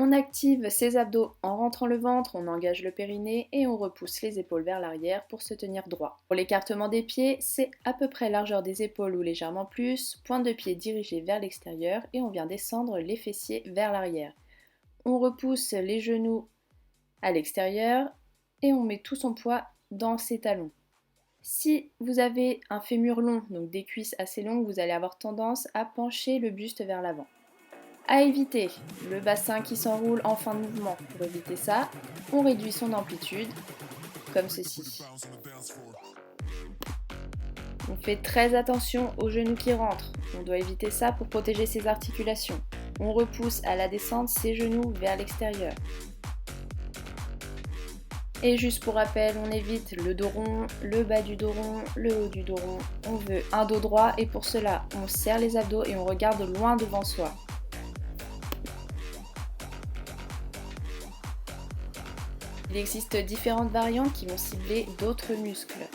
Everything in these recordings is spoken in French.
On active ses abdos en rentrant le ventre, on engage le périnée et on repousse les épaules vers l'arrière pour se tenir droit. Pour l'écartement des pieds, c'est à peu près largeur des épaules ou légèrement plus, pointe de pied dirigée vers l'extérieur et on vient descendre les fessiers vers l'arrière. On repousse les genoux à l'extérieur et on met tout son poids dans ses talons. Si vous avez un fémur long, donc des cuisses assez longues, vous allez avoir tendance à pencher le buste vers l'avant. À éviter, le bassin qui s'enroule en fin de mouvement. Pour éviter ça, on réduit son amplitude, comme ceci. On fait très attention aux genoux qui rentrent. On doit éviter ça pour protéger ses articulations. On repousse à la descente ses genoux vers l'extérieur. Et juste pour rappel, on évite le dos rond, le bas du dos rond, le haut du dos rond. On veut un dos droit et pour cela, on serre les abdos et on regarde loin devant soi. Il existe différentes variantes qui vont cibler d'autres muscles.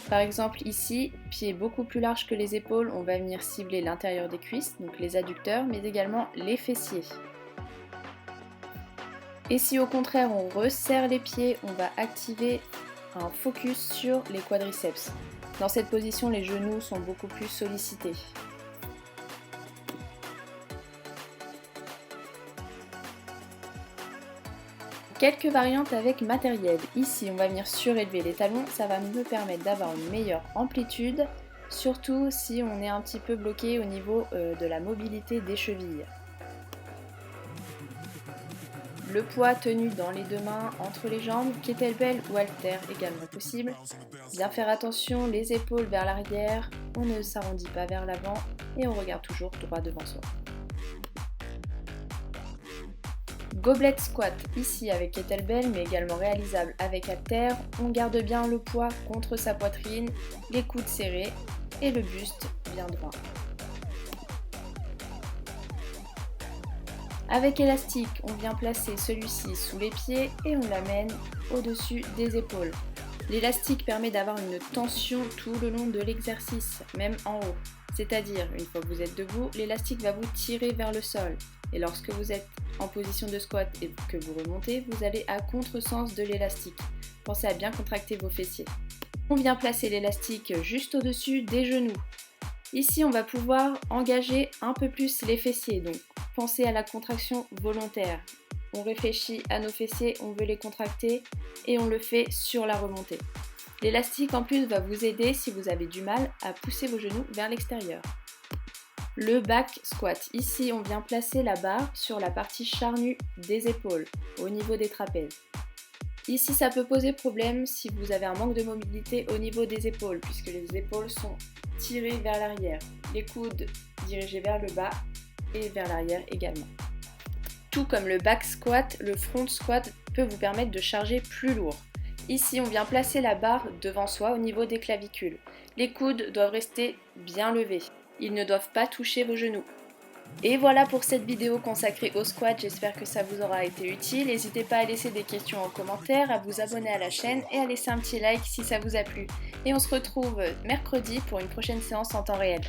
Par exemple ici, pied beaucoup plus large que les épaules, on va venir cibler l'intérieur des cuisses, donc les adducteurs, mais également les fessiers. Et si au contraire on resserre les pieds, on va activer un focus sur les quadriceps. Dans cette position, les genoux sont beaucoup plus sollicités. Quelques variantes avec matériel. Ici, on va venir surélever les talons, ça va me permettre d'avoir une meilleure amplitude, surtout si on est un petit peu bloqué au niveau de la mobilité des chevilles. Le poids tenu dans les deux mains, entre les jambes, kettlebell ou haltère également possible. Bien faire attention, les épaules vers l'arrière, on ne s'arrondit pas vers l'avant et on regarde toujours droit devant soi. Goblet squat, ici avec kettlebell mais également réalisable avec haltère. On garde bien le poids contre sa poitrine, les coudes serrés et le buste bien droit. Avec élastique, on vient placer celui-ci sous les pieds et on l'amène au-dessus des épaules. L'élastique permet d'avoir une tension tout le long de l'exercice, même en haut. C'est-à-dire, une fois que vous êtes debout, l'élastique va vous tirer vers le sol. Et lorsque vous êtes en position de squat et que vous remontez, vous allez à contresens de l'élastique. Pensez à bien contracter vos fessiers. On vient placer l'élastique juste au-dessus des genoux. Ici, on va pouvoir engager un peu plus les fessiers, donc pensez à la contraction volontaire. On réfléchit à nos fessiers, on veut les contracter et on le fait sur la remontée. L'élastique en plus va vous aider si vous avez du mal à pousser vos genoux vers l'extérieur. Le back squat. Ici, on vient placer la barre sur la partie charnue des épaules, au niveau des trapèzes. Ici, ça peut poser problème si vous avez un manque de mobilité au niveau des épaules, puisque les épaules sont tirées vers l'arrière, les coudes dirigés vers le bas et vers l'arrière également. Tout comme le back squat, le front squat peut vous permettre de charger plus lourd. Ici, on vient placer la barre devant soi au niveau des clavicules. Les coudes doivent rester bien levés. Ils ne doivent pas toucher vos genoux. Et voilà pour cette vidéo consacrée au squat, j'espère que ça vous aura été utile. N'hésitez pas à laisser des questions en commentaire, à vous abonner à la chaîne et à laisser un petit like si ça vous a plu. Et on se retrouve mercredi pour une prochaine séance en temps réel.